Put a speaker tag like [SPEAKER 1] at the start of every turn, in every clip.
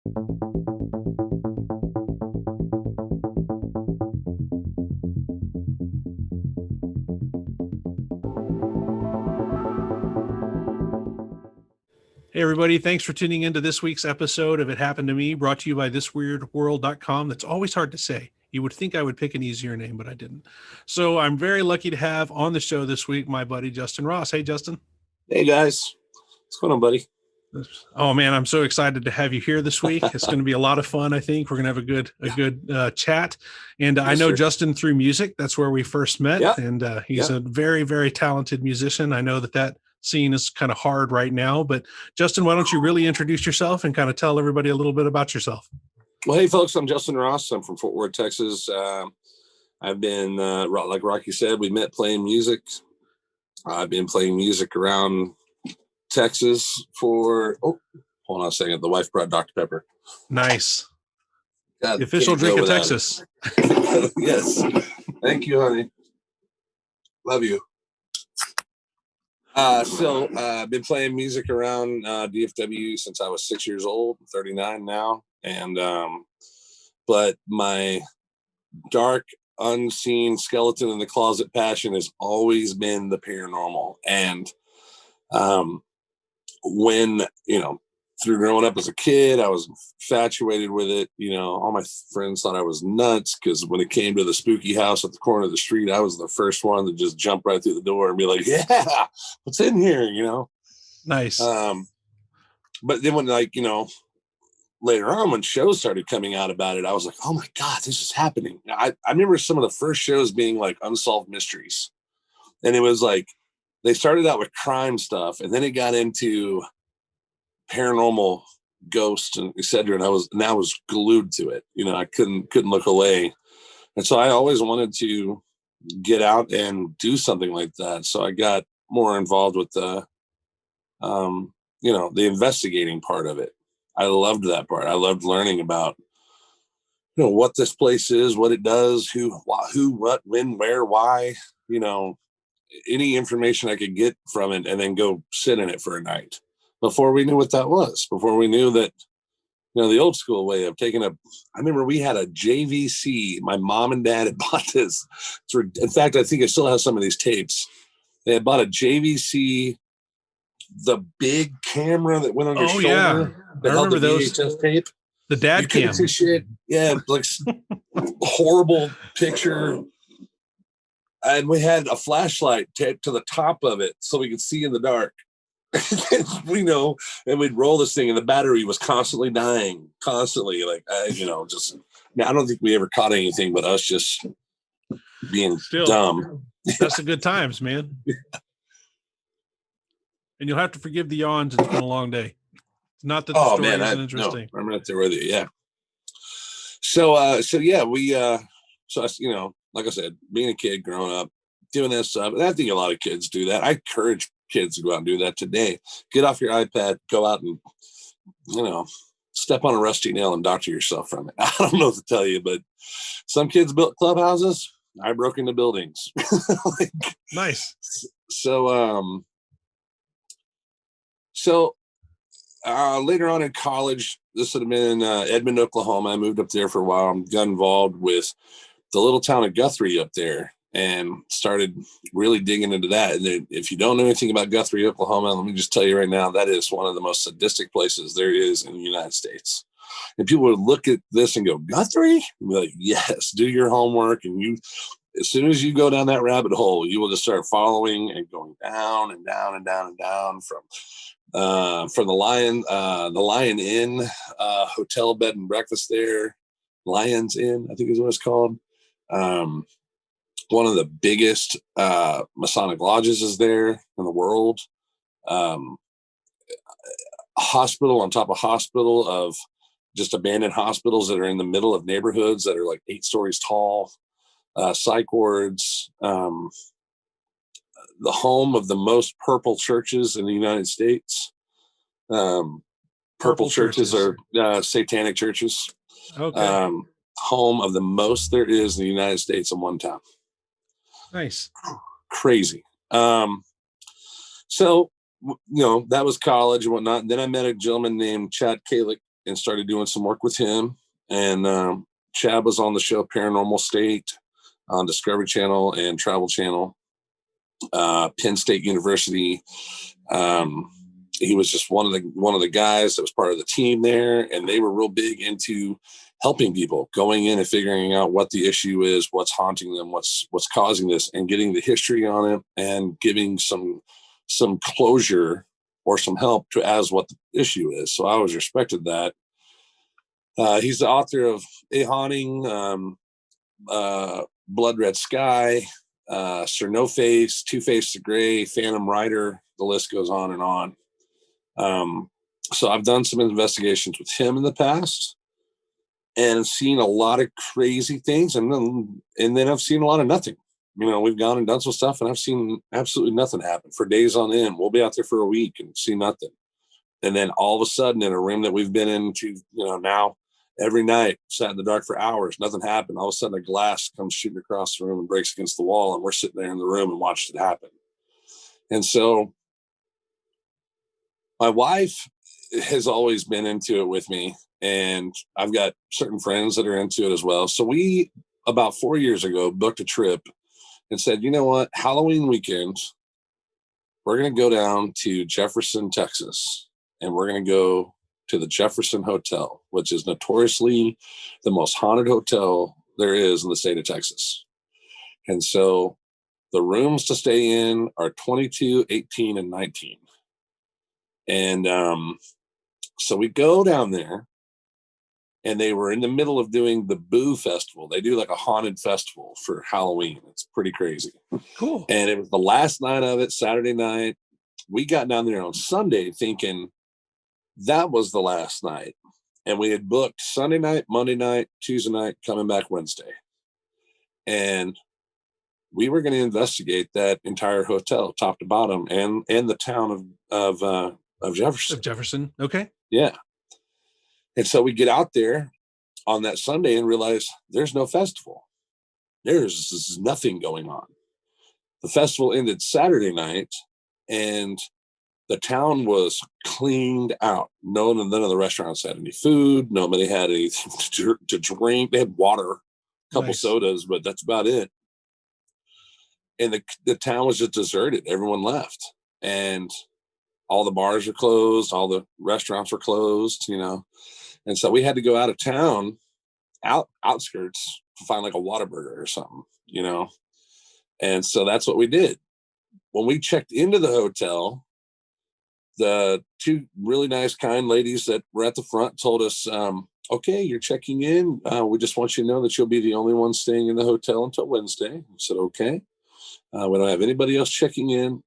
[SPEAKER 1] Hey, everybody. Thanks for tuning into this week's episode of It Happened to Me, brought to you by thisweirdworld.com. That's always hard to say. You would think I would pick an easier name, but I didn't. So I'm very lucky to have on the show this week my buddy, Justin Ross. Hey, Justin.
[SPEAKER 2] Hey, guys. What's going on, buddy?
[SPEAKER 1] Oh, man, I'm so excited to have you here this week. It's going to be a lot of fun, I think. We're going to have a good chat. And I know Justin through music. That's where we first met. Yep. And he's a very, very talented musician. I know that scene is kind of hard right now, but Justin, why don't you really introduce yourself and kind of tell everybody a little bit about yourself?
[SPEAKER 2] Well, hey folks, I'm Justin Ross. I'm from Fort Worth, Texas. I've been, like Rocky said, we met playing music. I've been playing music around Texas for, hold on a second. The wife brought Dr. Pepper.
[SPEAKER 1] Nice. God, the official drink of Texas.
[SPEAKER 2] Yes. Thank you, honey. Love you. So I've been playing music around DFW since I was 6 years old. I'm 39 now. And but my dark, unseen skeleton in the closet passion has always been the paranormal. And when, through growing up as a kid, I was infatuated with it. All my friends thought I was nuts because when it came to the spooky house at the corner of the street, I was the first one to just jump right through the door and be like, yeah, what's in here,
[SPEAKER 1] Nice.
[SPEAKER 2] But then when, later on when shows started coming out about it, I was like, oh my God, this is happening. I remember some of the first shows being like Unsolved Mysteries. And it was like, they started out with crime stuff and then it got into paranormal, ghosts, and etc. And I was glued to it. I couldn't look away. And so I always wanted to get out and do something like that. So I got more involved with the investigating part of it. I loved that part. I loved learning about, what this place is, what it does, who, what, when, where, why, any information I could get from it and then go sit in it for a night before we knew what that was, before we knew that, the old school way of taking I remember we had a JVC. My mom and dad had bought this. In fact, I think I still have some of these tapes. They had bought a JVC, the big camera that went on your shoulder.
[SPEAKER 1] Yeah.
[SPEAKER 2] That held the VHS tape.
[SPEAKER 1] The dad cam.
[SPEAKER 2] Shit. Yeah, like horrible picture. And we had a flashlight taped to the top of it so we could see in the dark. And we'd roll this thing and the battery was constantly dying, constantly. Just now I don't think we ever caught anything but us just being dumb.
[SPEAKER 1] That's the good times, man. And you'll have to forgive the yawns. It's been a long day. Not that the story isn't interesting.
[SPEAKER 2] No, I'm right there with you. Yeah. So yeah, we like I said, being a kid growing up, doing that stuff. And I think a lot of kids do that. I encourage kids to go out and do that today. Get off your iPad, go out and, step on a rusty nail and doctor yourself from it. I don't know what to tell you, but some kids built clubhouses. I broke into buildings.
[SPEAKER 1] Nice.
[SPEAKER 2] So later on in college, this would have been in Edmond, Oklahoma. I moved up there for a while. I got involved with the little town of Guthrie up there and started really digging into that. And if you don't know anything about Guthrie, Oklahoma, let me just tell you right now, that is one of the most sadistic places there is in the United States. And people would look at this and go, Guthrie? And be like, yes, do your homework. And as soon as you go down that rabbit hole, you will just start following and going down and down and down and down from the Lion Inn hotel bed and breakfast there. Lion's Inn, I think is what it's called. One of the biggest Masonic lodges is there in the world. Hospital on top of hospital of just abandoned hospitals that are in the middle of neighborhoods that are like 8 stories tall. Psych wards. The home of the most purple churches in the United States. Purple churches are satanic churches.
[SPEAKER 1] Okay.
[SPEAKER 2] Home of the most there is in the United States in one town.
[SPEAKER 1] Nice.
[SPEAKER 2] Crazy. So, that was college and whatnot. And then I met a gentleman named Chad Kalick and started doing some work with him. And Chad was on the show Paranormal State on Discovery Channel and Travel Channel. Penn State University. He was just one of the guys that was part of the team there, and they were real big into helping people, going in and figuring out what the issue is, what's haunting them, what's causing this, and getting the history on it, and giving some closure or some help to as what the issue is. So I always respected that. He's the author of A Haunting, Blood Red Sky, Sir No Face, Two Face the Gray, Phantom Rider. The list goes on and on. So I've done some investigations with him in the past and seen a lot of crazy things, and then I've seen a lot of nothing. We've gone and done some stuff, and I've seen absolutely nothing happen for days on end. We'll be out there for a week and see nothing, and then all of a sudden, in a room that we've been into, now every night, sat in the dark for hours, nothing happened. All of a sudden, a glass comes shooting across the room and breaks against the wall, and we're sitting there in the room and watched it happen. And so, my wife has always been into it with me, and I've got certain friends that are into it as well. So we, about 4 years ago, booked a trip and said, you know what, Halloween weekend, we're going to go down to Jefferson, Texas, and we're going to go to the Jefferson Hotel, which is notoriously the most haunted hotel there is in the state of Texas. And so the rooms to stay in are 22, 18, and 19. And so we go down there, and they were in the middle of doing the Boo Festival. They do like a haunted festival for Halloween. It's pretty crazy.
[SPEAKER 1] Cool.
[SPEAKER 2] And it was the last night of it, Saturday night. We got down there on Sunday thinking that was the last night. And we had booked Sunday night, Monday night, Tuesday night, coming back Wednesday. And we were going to investigate that entire hotel, top to bottom, and the town of Jefferson.
[SPEAKER 1] Of Jefferson. Okay.
[SPEAKER 2] Yeah. And so we get out there on that Sunday and realize there's no festival. There's nothing going on. The festival ended Saturday night, and the town was cleaned out. None of the restaurants had any food. Nobody had anything to drink. They had water, a couple sodas, but that's about it. And the town was just deserted. Everyone left. And all the bars were closed. All the restaurants were closed, And so we had to go out of town, outskirts, to find like a Whataburger or something, And so that's what we did. When we checked into the hotel, the two really nice, kind ladies that were at the front told us, okay, you're checking in. We just want you to know that you'll be the only one staying in the hotel until Wednesday. I said, okay. We don't have anybody else checking in.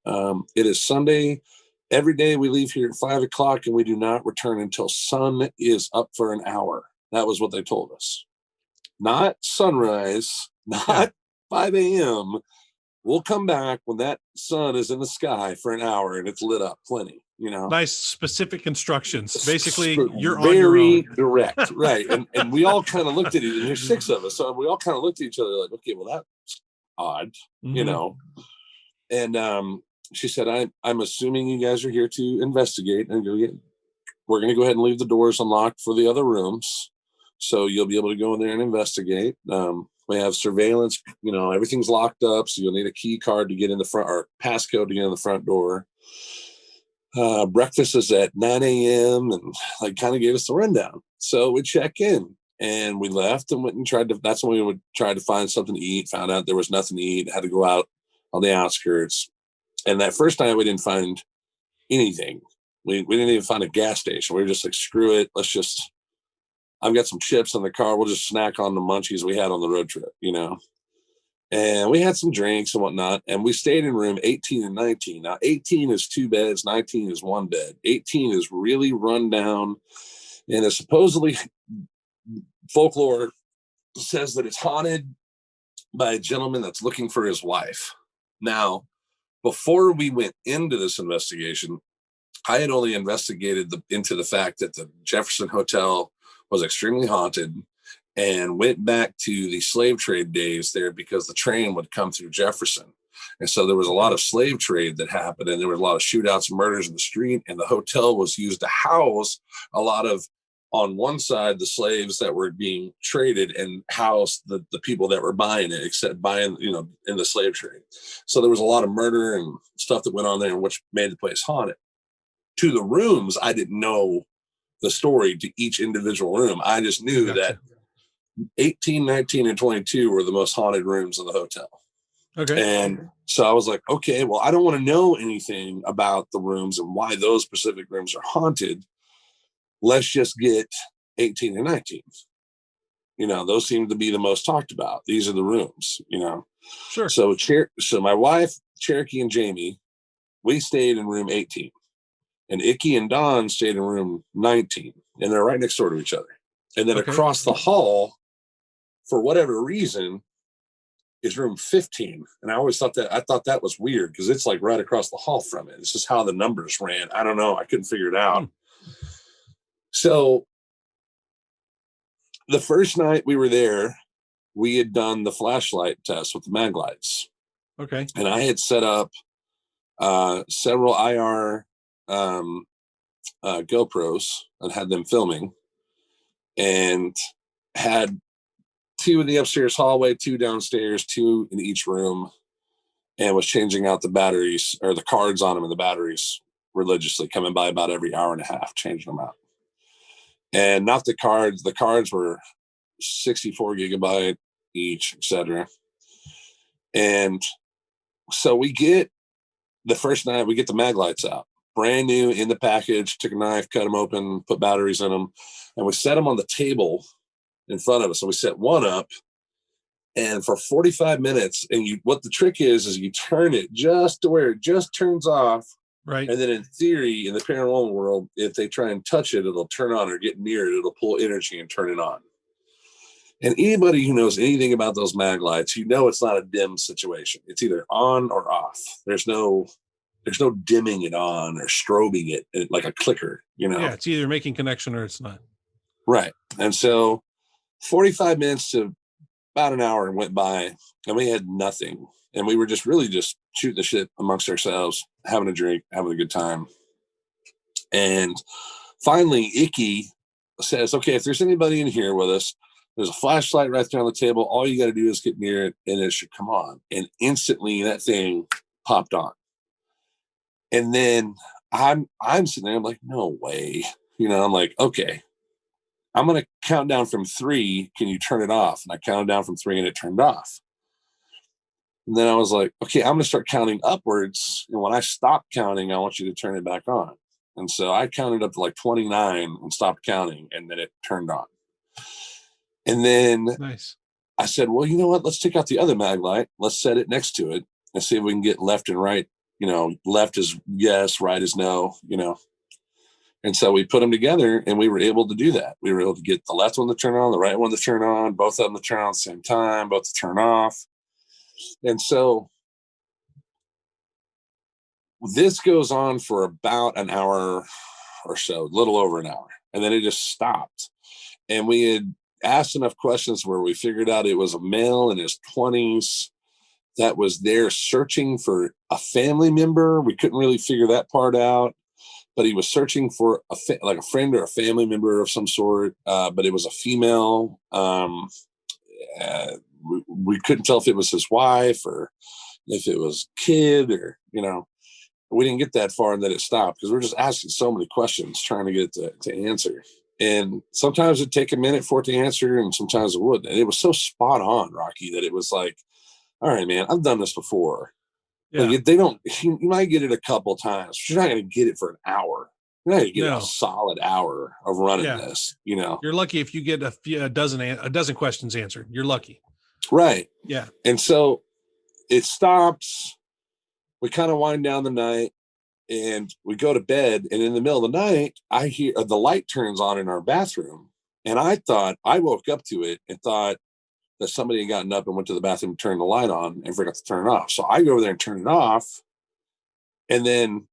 [SPEAKER 2] It is Sunday. Every day we leave here at 5 o'clock, and we do not return until sun is up for an hour. That was what they told us. Not sunrise, not 5 a.m. We'll come back when that sun is in the sky for an hour and it's lit up plenty,
[SPEAKER 1] Nice specific instructions. Basically, you're
[SPEAKER 2] very
[SPEAKER 1] on your own.
[SPEAKER 2] direct, right? And we all kind of looked at it, and there's 6 of us, so we all kind of looked at each other like, okay, well, that's odd, And she said, I'm assuming you guys are here to investigate, and we're going to go ahead and leave the doors unlocked for the other rooms, so you'll be able to go in there and investigate. We have surveillance, everything's locked up, so you'll need a key card to get in the front, or passcode to get in the front door. Breakfast is at 9 a.m. and kind of gave us the rundown. So we check in, and we left and went and that's when we would try to find something to eat, found out there was nothing to eat, had to go out on the outskirts. And that first night we didn't find anything. We didn't even find a gas station. We were just like, screw it. I've got some chips in the car. We'll just snack on the munchies we had on the road trip, And we had some drinks and whatnot. And we stayed in room 18 and 19. Now, 18 is 2 beds. 19 is 1 bed. 18 is really run down. And it's supposedly, folklore says that it's haunted by a gentleman that's looking for his wife. Now, before we went into this investigation, I had only investigated into the fact that the Jefferson Hotel was extremely haunted, and went back to the slave trade days there because the train would come through Jefferson. And so there was a lot of slave trade that happened, and there was a lot of shootouts and murders in the street, and the hotel was used to house a lot of on one side the slaves that were being traded and housed the people that were buying it, except buying, in the slave trade. So there was a lot of murder and stuff that went on there, which made the place haunted. To the rooms, I didn't know the story to each individual room. I just knew that 18, 19, and 22 were the most haunted rooms in the hotel.
[SPEAKER 1] Okay.
[SPEAKER 2] And so I was like, okay, well, I don't want to know anything about the rooms and why those specific rooms are haunted. Let's just get 18 and 19. Those seem to be the most talked about. These are the rooms,
[SPEAKER 1] Sure.
[SPEAKER 2] So my wife, Cherokee, and Jamie, we stayed in room 18. And Icky and Don stayed in room 19. And they're right next door to each other. And then across the hall, for whatever reason, is room 15. And I thought that was weird because it's like right across the hall from it. It's just how the numbers ran. I don't know. I couldn't figure it out. So the first night we were there, we had done the flashlight test with the mag lights.
[SPEAKER 1] Okay.
[SPEAKER 2] And I had set up several IR GoPros and had them filming, and had 2 in the upstairs hallway, 2 downstairs, 2 in each room, and was changing out the batteries or the cards on them and the batteries religiously, coming by about every hour and a half, changing them out. And not the cards. The cards were 64 gigabyte each, etc. And so the first night we get the mag lights out, brand new in the package, took a knife, cut them open, put batteries in them, and we set them on the table in front of us. So we set one up, and for 45 minutes, and what the trick is you turn it just to where it just turns off.
[SPEAKER 1] Right.
[SPEAKER 2] And then in theory, in the paranormal world, if they try and touch it, it'll turn on, or get near it, it'll pull energy and turn it on. And anybody who knows anything about those mag lights, it's not a dim situation. It's either on or off. There's no dimming it on or strobing it like a clicker,
[SPEAKER 1] Yeah, it's either making connection or it's not.
[SPEAKER 2] Right. And so 45 minutes to about an hour went by, and we had nothing. And we were just shooting the shit amongst ourselves, having a drink, having a good time. And finally, Icky says, okay, if there's anybody in here with us, there's a flashlight right there on the table. All you got to do is get near it, and it should come on. And instantly that thing popped on. And then I'm sitting there, I'm like, no way. I'm like, okay, I'm going to count down from 3. Can you turn it off? And I counted down from 3, and it turned off. And then I was like, okay, I'm going to start counting upwards. And when I stop counting, I want you to turn it back on. And so I counted up to like 29 and stopped counting, and then it turned on. And then
[SPEAKER 1] nice.
[SPEAKER 2] I said, well, you know what? Let's take out the other mag light. Let's set it next to it and see if we can get left and right. Left is yes, right is no, And so we put them together, and we were able to do that. We were able to get the left one to turn on, the right one to turn on, both of them to turn on at the same time, both to turn off. And so this goes on for about an hour or so, a little over an hour. And then it just stopped. And we had asked enough questions where we figured out it was a male in his 20s that was there searching for a family member. We couldn't really figure that part out, but he was searching for like a friend or a family member of some sort. But it was a female. We couldn't tell if it was his wife or if it was kid, or we didn't get that far, and then it stopped because we're just asking so many questions trying to get it to answer. And sometimes it'd take a minute for it to answer, and sometimes it wouldn't. And it was so spot on, Rocky, that it was like, all right, man, I've done this before. Yeah. Like, you might get it a couple times, but you're not going to get it for an hour. You're not going to get a solid hour of running this,
[SPEAKER 1] You're lucky if you get a dozen questions answered. You're lucky.
[SPEAKER 2] Right.
[SPEAKER 1] Yeah.
[SPEAKER 2] And so it stops. We kind of wind down the night, and we go to bed. And in the middle of the night, I hear the light turns on in our bathroom. And I woke up to it and thought that somebody had gotten up and went to the bathroom, turned the light on, and forgot to turn it off. So I go over there and turn it off, and then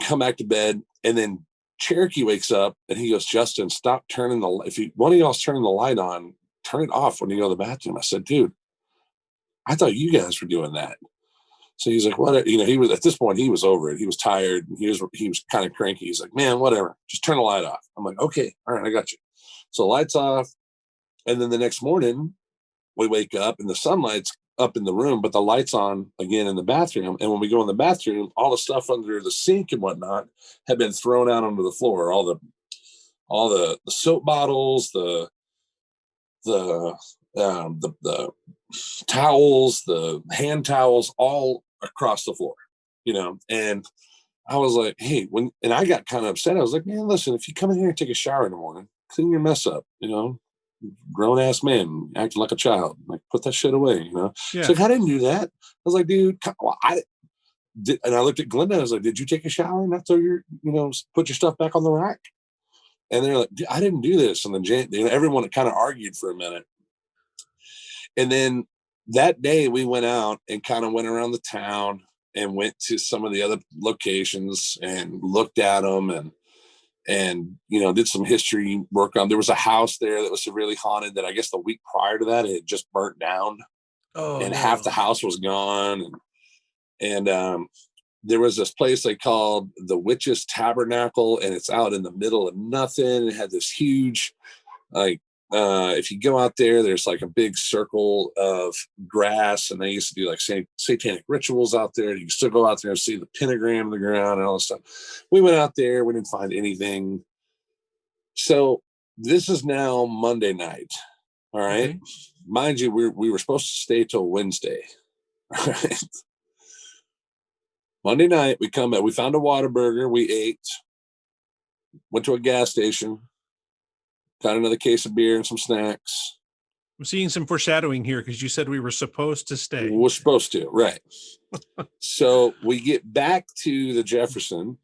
[SPEAKER 2] come back to bed. And then Cherokee wakes up, and he goes, Justin, stop turning one of y'all's turning the light on, turn it off when you go to the bathroom. I said, dude, I thought you guys were doing that. So he's like, what? He was, at this point, he was over it. He was tired. He was kind of cranky. He's like, man, whatever. Just turn the light off. I'm like, okay, all right, I got you. So lights off. And then the next morning, we wake up and the sunlight's up in the room, but the light's on again in the bathroom. And when we go in the bathroom, all the stuff under the sink and whatnot had been thrown out onto the floor. All the soap bottles, the towels, the hand towels, all across the floor, and I was like, hey, and I got kind of upset. I was like, man, listen, if you come in here and take a shower in the morning, clean your mess up, grown ass man acting like a child, like put that shit away,
[SPEAKER 1] Yeah.
[SPEAKER 2] It's like, I didn't do that. I was like, dude, I did. And I looked at Glenda. I was like, did you take a shower and not throw put your stuff back on the rack? And they're like, I didn't do this. And then everyone kind of argued for a minute. And then that day we went out and kind of went around the town and went to some of the other locations and looked at them and did some history work on. There was a house there that was severely haunted that I guess the week prior to that it had just burnt down. Oh, and no. Half the house was gone. And there was this place they called the Witch's Tabernacle, and it's out in the middle of nothing. It had this huge, if you go out there, there's like a big circle of grass, and they used to do like satanic rituals out there. You can still go out there and see the pentagram in the ground and all this stuff. We went out there, we didn't find anything. So this is now Monday night. All right. Okay. Mind you, we were supposed to stay till Wednesday. All right. Monday night, we come back. We found a Whataburger. We ate. Went to a gas station. Got another case of beer and some snacks.
[SPEAKER 1] I'm seeing some foreshadowing here because you said we were supposed to stay.
[SPEAKER 2] We're supposed to, right. So we get back to the Jefferson.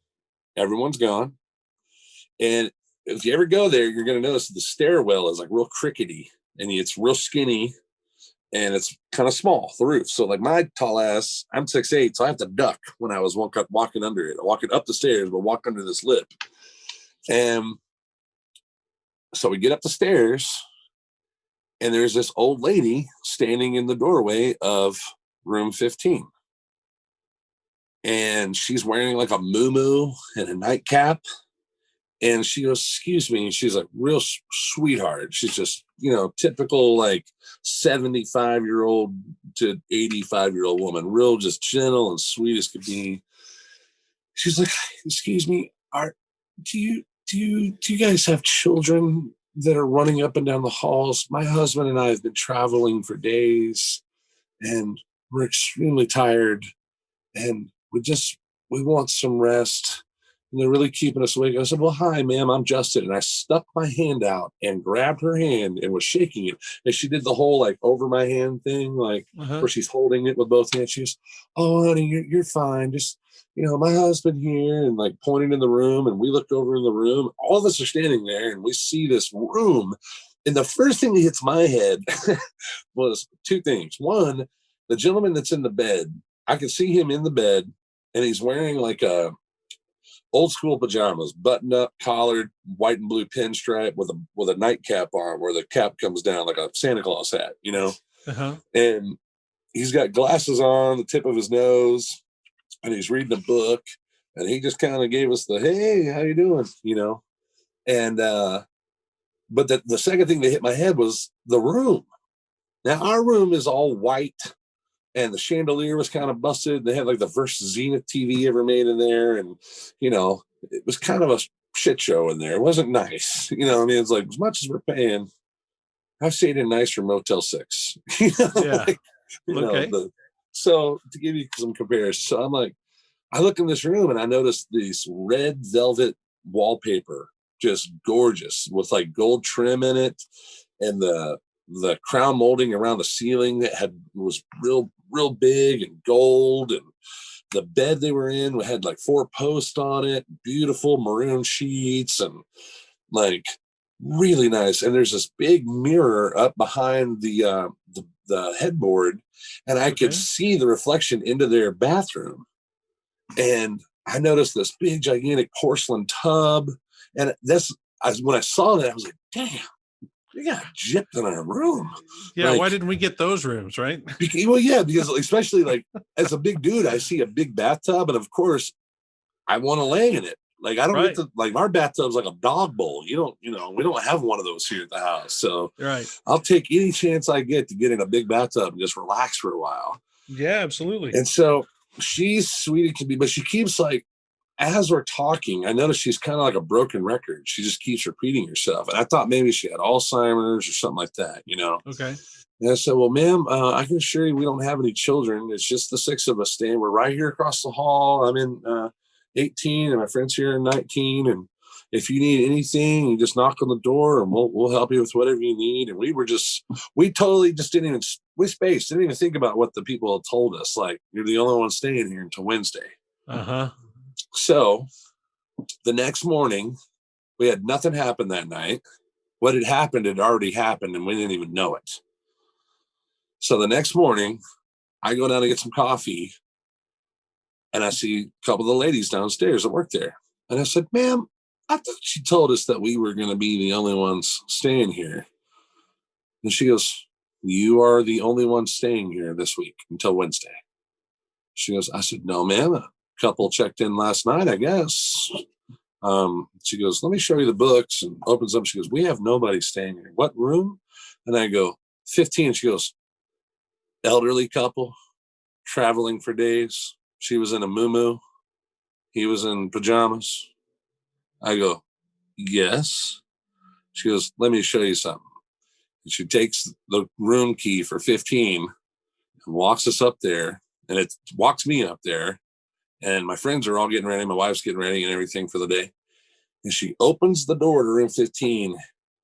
[SPEAKER 2] Everyone's gone. And if you ever go there, you're going to notice the stairwell is like real crickety. And it's real skinny. And it's kind of small, the roof. So like my tall ass, I'm 6'8", so I have to duck when I was walking under it. Walking up the stairs, but walk under this lip. And so we get up the stairs, and there's this old lady standing in the doorway of room 15. And she's wearing like a muumuu and a nightcap. And she goes, excuse me. And she's like real sweetheart. She's just, typical like 75-year-old to 85-year-old woman, real just gentle and sweet as could be. She's like, excuse me, do you guys have children that are running up and down the halls? My husband and I have been traveling for days and we're extremely tired and we want some rest. And they're really keeping us awake. I said, well, hi, ma'am, I'm Justin. And I stuck my hand out and grabbed her hand and was shaking it. And she did the whole like over my hand thing, like where she's holding it with both hands. She goes, oh, honey, you're fine. Just, my husband here, and like pointing in the room. And we looked over in the room. All of us are standing there and we see this room. And the first thing that hits my head was two things. One, the gentleman that's in the bed, I could see him in the bed and he's wearing like a old school pajamas, buttoned up, collared, white and blue pinstripe with a nightcap on where the cap comes down like a Santa Claus hat, And he's got glasses on the tip of his nose, and he's reading a book, and he just kind of gave us the, hey, how you doing? And but the second thing that hit my head was the room. Now our room is all white. And the chandelier was kind of busted. They had like the first Zenith TV ever made in there. And, it was kind of a shit show in there. It wasn't nice. It's like, as much as we're paying, I've stayed in nicer Motel 6.
[SPEAKER 1] Yeah. Okay.
[SPEAKER 2] So to give you some comparison, so I'm like, I look in this room and I noticed this red velvet wallpaper, just gorgeous with like gold trim in it. And the crown molding around the ceiling that was real big and gold, and the bed they were in had like 4 posts on it, beautiful maroon sheets, and like really nice. And there's this big mirror up behind the headboard, and I could see the reflection into their bathroom. And I noticed this big gigantic porcelain tub, and when I saw that, I was like, damn. we got gypped in our room.
[SPEAKER 1] Yeah, like, why didn't we get those rooms, right?
[SPEAKER 2] Well, yeah, because especially like as a big dude, I see a big bathtub, and of course, I want to lay in it. Like I don't get to like our bathtub's like a dog bowl. We don't have one of those here at the house. So I'll take any chance I get to get in a big bathtub and just relax for a while.
[SPEAKER 1] Yeah, absolutely.
[SPEAKER 2] And so she's sweet as can be, but she keeps like, as we're talking, I notice she's kind of like a broken record. She just keeps repeating herself. And I thought maybe she had Alzheimer's or something like that,
[SPEAKER 1] Okay.
[SPEAKER 2] And I said, well, ma'am, I can assure you we don't have any children. It's just the 6 of us staying. We're right here across the hall. I'm in 18 and my friend's here in 19. And if you need anything, you just knock on the door and we'll help you with whatever you need. And we totally just didn't even think about what the people had told us. Like, you're the only one staying here until Wednesday.
[SPEAKER 1] Uh-huh.
[SPEAKER 2] So the next morning, we had nothing happen that night. What had happened had already happened and we didn't even know it. So the next morning, I go down to get some coffee and I see a couple of the ladies downstairs that work there. And I said, ma'am, I thought she told us that we were going to be the only ones staying here. And she goes, you are the only one staying here this week until Wednesday. She goes, I said, no, ma'am. A couple checked in last night, I guess. She goes, let me show you the books, and opens up. She goes, we have nobody staying here. What room? And I go, 15. She goes, elderly couple traveling for days. She was in a muumuu. He was in pajamas. I go, yes. She goes, let me show you something. And she takes the room key for 15 and walks us up there, and it walks me up there. And my friends are all getting ready. My wife's getting ready and everything for the day. And she opens the door to room 15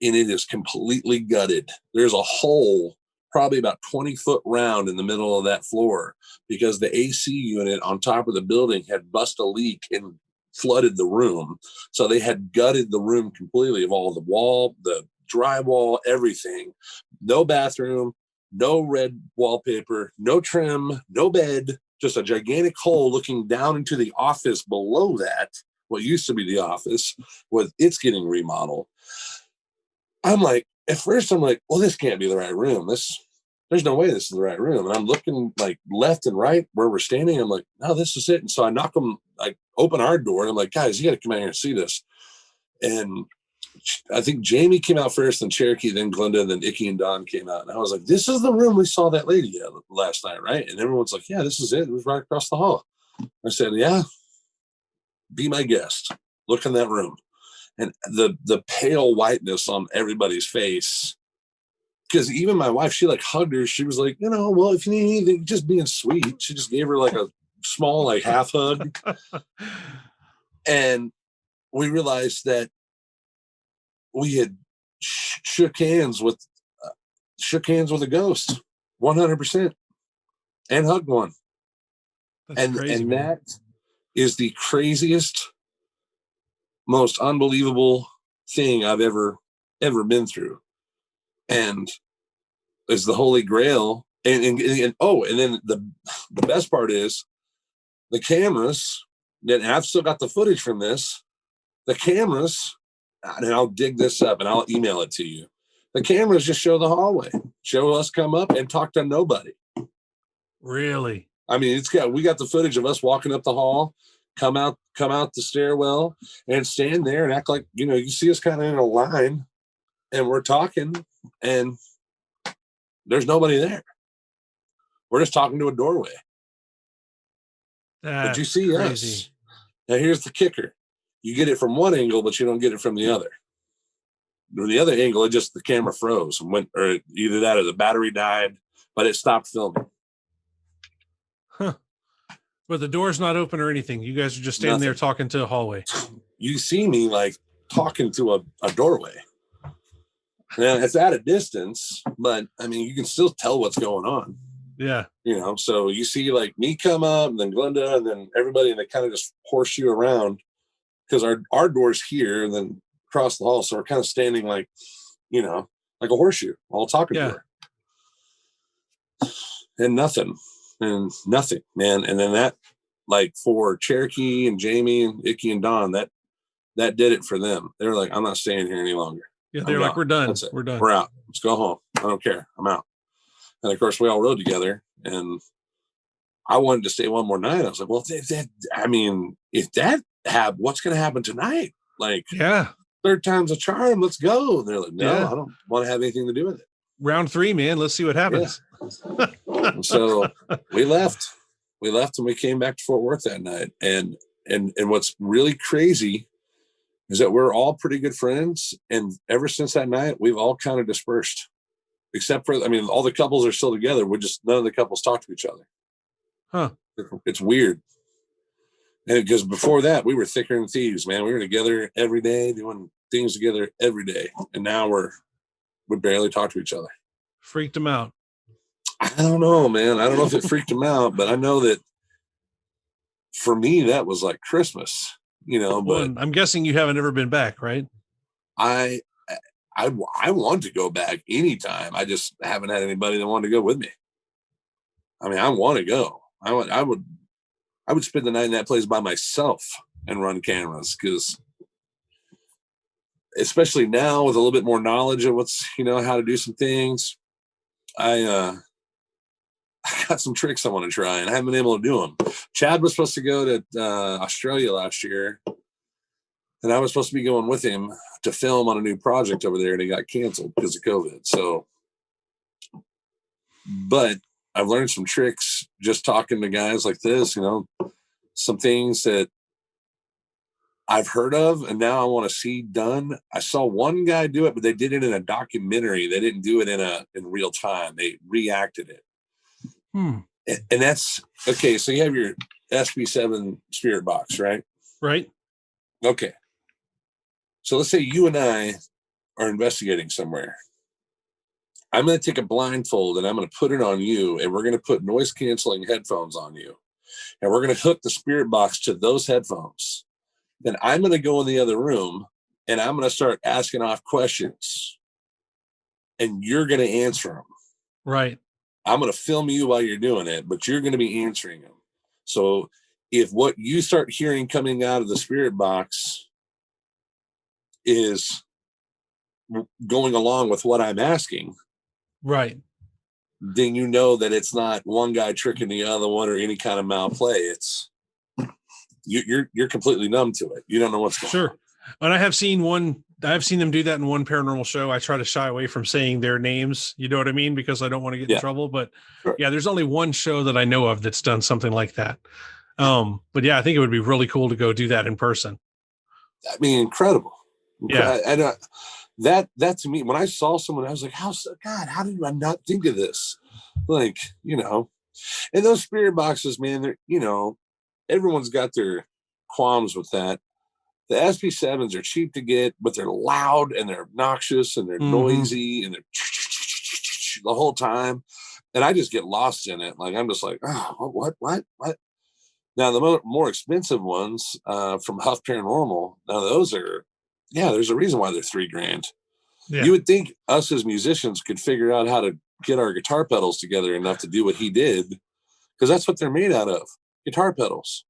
[SPEAKER 2] and it is completely gutted. There's a hole probably about 20 foot round in the middle of that floor because the AC unit on top of the building had bust a leak and flooded the room. So they had gutted the room completely of all the wall, the drywall, everything. No bathroom, no red wallpaper, no trim, no bed, just a gigantic hole looking down into the office below that, what used to be the office, with it's getting remodeled. I'm like, at first I'm like, well, this can't be the right room. There's no way this is the right room. And I'm looking like left and right where we're standing. I'm like, no, this is it. And so I open our door and I'm like, guys, you got to come out here and see this. And I think Jamie came out first, then Cherokee, then Glenda, then Icky and Don came out. And I was like, this is the room we saw that lady at last night, right? And everyone's like, yeah, this is it. It was right across the hall. I said, yeah, be my guest. Look in that room. And the pale whiteness on everybody's face, because even my wife, she like hugged her. She was like, well, if you need anything, just being sweet. She just gave her like a small, like half hug. And we realized that we had shook hands with a ghost 100% and hugged one. That's crazy, and man. That is the craziest, most unbelievable thing I've ever been through. And is the Holy Grail. And then the best part is the cameras, and I've still got the footage from this, the cameras, and I'll dig this up and I'll email it to you. The cameras just show the hallway, show us come up and talk to nobody.
[SPEAKER 1] Really?
[SPEAKER 2] I mean, we got the footage of us walking up the hall, come out the stairwell and stand there and act like, you see us kind of in a line and we're talking and there's nobody there. We're just talking to a doorway. But you see crazy. Us. Now here's the kicker. You get it from one angle, but you don't get it from the other. From the other angle, the camera froze and went, or either that or the battery died, but it stopped filming.
[SPEAKER 1] Huh. But the door's not open or anything. You guys are just standing there talking to a hallway.
[SPEAKER 2] You see me like talking to a doorway. Now it's at a distance, but I mean, you can still tell what's going on.
[SPEAKER 1] Yeah.
[SPEAKER 2] So you see like me come up and then Glenda and then everybody, and they kind of just horseshoe around because our door's here and then across the hall. So we're kind of standing like, like a horseshoe, all talking to her. And nothing, man. And then that, like for Cherokee and Jamie and Icky and Don, that did it for them. They were like, I'm not staying here any longer.
[SPEAKER 1] Yeah, they're like, we're done.
[SPEAKER 2] That's it.
[SPEAKER 1] We're done.
[SPEAKER 2] We're out. Let's go home. I don't care. I'm out. And of course, we all rode together, and I wanted to stay one more night. I was like, well, if that what's going to happen tonight? Like,
[SPEAKER 1] yeah,
[SPEAKER 2] third time's a charm. Let's go. And they're like, no, I don't want to have anything to do with it.
[SPEAKER 1] Round 3, man. Let's see what happens.
[SPEAKER 2] Yeah. So we left. We left and we came back to Fort Worth that night. And what's really crazy is that we're all pretty good friends. And ever since that night, we've all kind of dispersed. Except for, all the couples are still together. None of the couples talk to each other.
[SPEAKER 1] Huh.
[SPEAKER 2] It's weird. And because before that, we were thicker than thieves, man. We were together every day, doing things together every day. And now we barely talk to each other.
[SPEAKER 1] Freaked them out.
[SPEAKER 2] I don't know, man. I don't know if it freaked them out, but I know that for me, that was like Christmas, but
[SPEAKER 1] well, I'm guessing you haven't ever been back, right?
[SPEAKER 2] I want to go back anytime. I just haven't had anybody that wanted to go with me. I want to go. I would spend the night in that place by myself and run cameras, because especially now with a little bit more knowledge of what's, how to do some things, I got some tricks I want to try, and I haven't been able to do them. Chad was supposed to go to Australia last year, and I was supposed to be going with him to film on a new project over there, and it got canceled because of COVID. So, but I've learned some tricks just talking to guys like this, some things that I've heard of and now I want to see done. I saw one guy do it, but they did it in a documentary. They didn't do it in real time. They reacted it. And that's okay. So you have your SB7 spirit box, right?
[SPEAKER 1] Right.
[SPEAKER 2] Okay. So let's say you and I are investigating somewhere. I'm going to take a blindfold and I'm going to put it on you, and we're going to put noise canceling headphones on you, and we're going to hook the spirit box to those headphones. Then I'm going to go in the other room and I'm going to start asking off questions, and you're going to answer them.
[SPEAKER 1] Right.
[SPEAKER 2] I'm going to film you while you're doing it, but you're going to be answering them. So if what you start hearing coming out of the spirit box is going along with what I'm asking,
[SPEAKER 1] right,
[SPEAKER 2] then you know that it's not one guy tricking the other one or any kind of malplay. It's you're completely numb to it. You don't know what's going on.
[SPEAKER 1] And I've seen them do that in one paranormal show. I try to shy away from saying their names, you know what I mean, because I don't want to get in trouble. But there's only one show that I know of that's done something like that. But I think it would be really cool to go do that in person.
[SPEAKER 2] Incredible.
[SPEAKER 1] Yeah.
[SPEAKER 2] And that to me, when I saw someone, I was like, how did I not think of this? Like, and those spirit boxes, man, they're, everyone's got their qualms with that. The SP7s are cheap to get, but they're loud and they're obnoxious and they're noisy and they're the whole time. And I just get lost in it. Like, I'm just like, oh, what? Now, the more expensive ones from Huff Paranormal, now those are, there's a reason why they're $3,000. Yeah. You would think us as musicians could figure out how to get our guitar pedals together enough to do what he did, because that's what they're made out of, guitar pedals.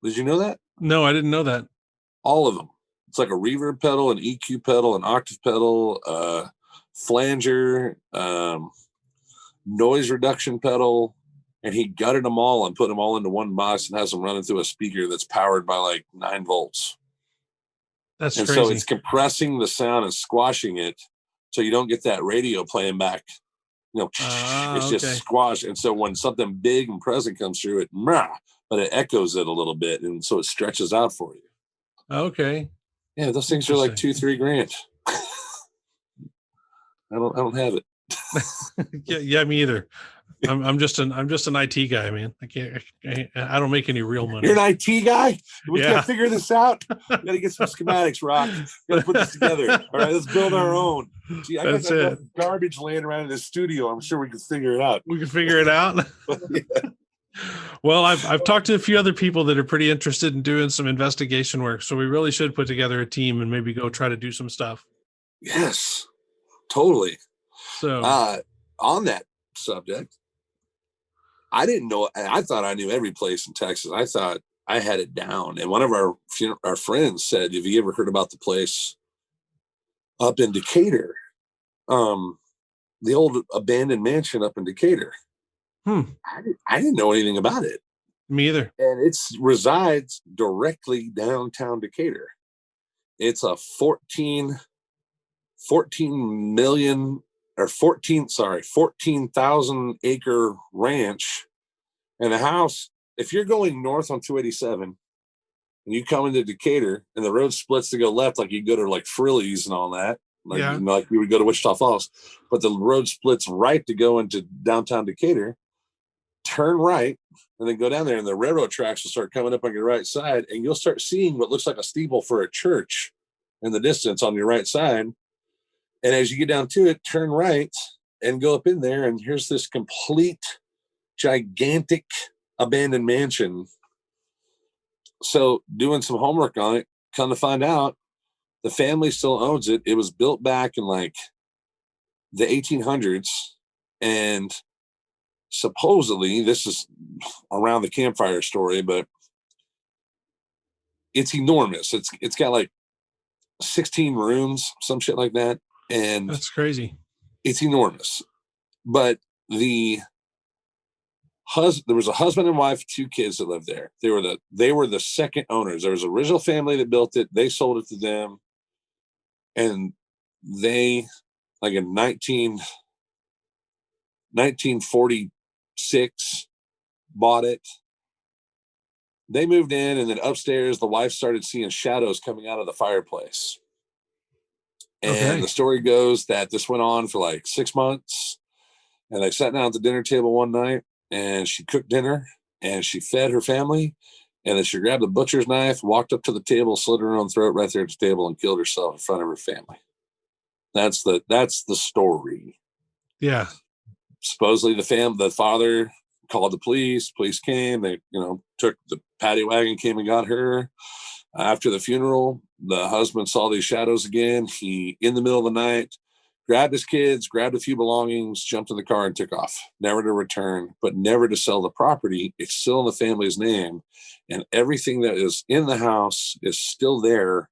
[SPEAKER 2] Did you know that?
[SPEAKER 1] No, I didn't know that.
[SPEAKER 2] All of them. It's like a reverb pedal, an EQ pedal, an octave pedal, flanger, noise reduction pedal, and he gutted them all and put them all into one box and has them running through a speaker that's powered by like 9 volts.
[SPEAKER 1] That's
[SPEAKER 2] and
[SPEAKER 1] crazy.
[SPEAKER 2] So it's compressing the sound and squashing it so you don't get that radio playing back. It's just squash. And so when something big and present comes through, but it echoes it a little bit, and so it stretches out for you.
[SPEAKER 1] Okay.
[SPEAKER 2] Yeah, those things are like $2-3 grand. I don't have it.
[SPEAKER 1] yeah, me either. I'm just an IT guy, man. I don't make any real money.
[SPEAKER 2] You're an IT guy? We can't figure this out. We gotta get some schematics, Rock. We gotta put this together. All right, let's build our own. Gee, I got enough garbage laying around in this studio. I'm sure we can figure it out.
[SPEAKER 1] We can figure it out. Well, I've talked to a few other people that are pretty interested in doing some investigation work, so we really should put together a team and maybe go try to do some stuff.
[SPEAKER 2] Yes, totally.
[SPEAKER 1] So
[SPEAKER 2] on that subject, I didn't know. I thought I knew every place in Texas. I thought I had it down. And one of our friends said, "Have you ever heard about the place up in Decatur, the old abandoned mansion up in Decatur. I didn't know anything about it.
[SPEAKER 1] Me either.
[SPEAKER 2] And it resides directly downtown Decatur. It's a 14 million or 14,000 acre ranch. And the house, if you're going north on 287 and you come into Decatur and the road splits to go left, like you go to like Frilly's and all that, like,
[SPEAKER 1] yeah.
[SPEAKER 2] like you would go to Wichita Falls, but the road splits right to go into downtown Decatur, turn right, and then go down there, and the railroad tracks will start coming up on your right side, and you'll start seeing what looks like a steeple for a church in the distance on your right side. And as you get down to it, turn right and go up in there, and here's this complete gigantic abandoned mansion. So doing some homework on it, come to find out the family still owns it. It was built back in like the 1800s, and supposedly this is around the campfire story, but it's enormous. It's got like 16 rooms, some shit like that, and
[SPEAKER 1] that's crazy.
[SPEAKER 2] It's enormous. But there was a husband and wife, 2 kids that lived there. They were the second owners. There was an original family that built it. They sold it to them, and they, like in 1946, bought it. They moved in, and then upstairs, the wife started seeing shadows coming out of the fireplace. And the story goes that this went on for like 6 months. And they sat down at the dinner table one night, and she cooked dinner, and she fed her family. And then she grabbed a butcher's knife, walked up to the table, slit her own throat right there at the table, and killed herself in front of her family. That's the story.
[SPEAKER 1] Yeah.
[SPEAKER 2] Supposedly the father called the police. Police came. They, took the paddy wagon, came and got her. After the funeral, the husband saw these shadows again. He, in the middle of the night, grabbed his kids, grabbed a few belongings, jumped in the car, and took off. Never to return, but never to sell the property. It's still in the family's name, and everything that is in the house is still there.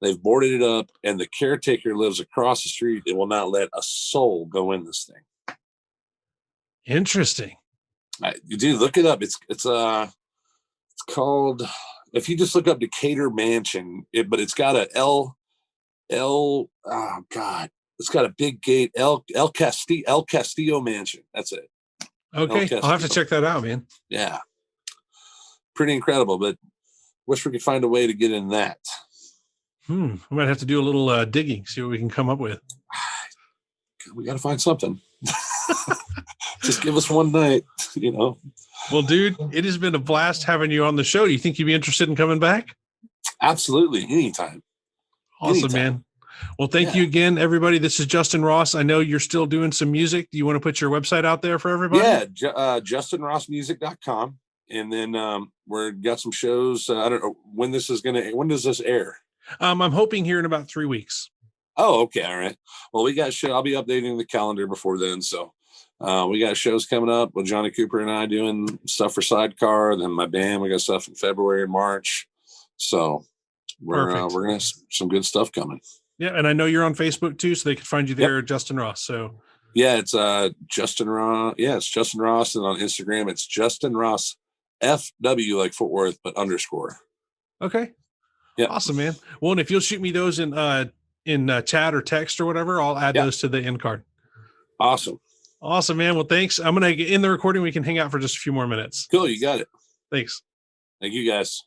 [SPEAKER 2] They've boarded it up, and the caretaker lives across the street and will not let a soul go in this thing.
[SPEAKER 1] Interesting.
[SPEAKER 2] Dude, look it up. It's called, if you just look up Decatur Mansion, but it's got a oh God, it's got a big gate. El Castillo Mansion. That's it.
[SPEAKER 1] Okay, I'll have to check that out, man.
[SPEAKER 2] Yeah, pretty incredible. But wish we could find a way to get in that.
[SPEAKER 1] We might have to do a little digging, see what we can come up with.
[SPEAKER 2] We got to find something. Just give us one night,
[SPEAKER 1] Well, dude, it has been a blast having you on the show. Do you think you'd be interested in coming back?
[SPEAKER 2] Absolutely, anytime.
[SPEAKER 1] Awesome, man. Well, thank you again, everybody. This is Justin Ross. I know you're still doing some music. Do you want to put your website out there for everybody?
[SPEAKER 2] Yeah, justinrossmusic.com. And then we've got some shows. I don't know when does this air?
[SPEAKER 1] I'm hoping here in about 3 weeks.
[SPEAKER 2] Oh, okay. All right. Well, we got show. I'll be updating the calendar before then. So we got shows coming up with Johnny Cooper and I doing stuff for Sidecar. Then my band, we got stuff in February and March. So we're gonna have some good stuff coming.
[SPEAKER 1] Yeah, and I know you're on Facebook too, so they can find you there, Justin Ross. So
[SPEAKER 2] yeah, it's Justin Ross. Yeah, it's Justin Ross, and on Instagram it's Justin Ross FW, like Fort Worth, but _.
[SPEAKER 1] Okay.
[SPEAKER 2] Yeah.
[SPEAKER 1] Awesome, man. Well, and if you'll shoot me those in chat or text or whatever, I'll add those to the end card.
[SPEAKER 2] Awesome,
[SPEAKER 1] man. Well, thanks. I'm gonna get in the recording. We can hang out for just a few more minutes.
[SPEAKER 2] Cool, you got it.
[SPEAKER 1] Thanks.
[SPEAKER 2] Thank you, guys.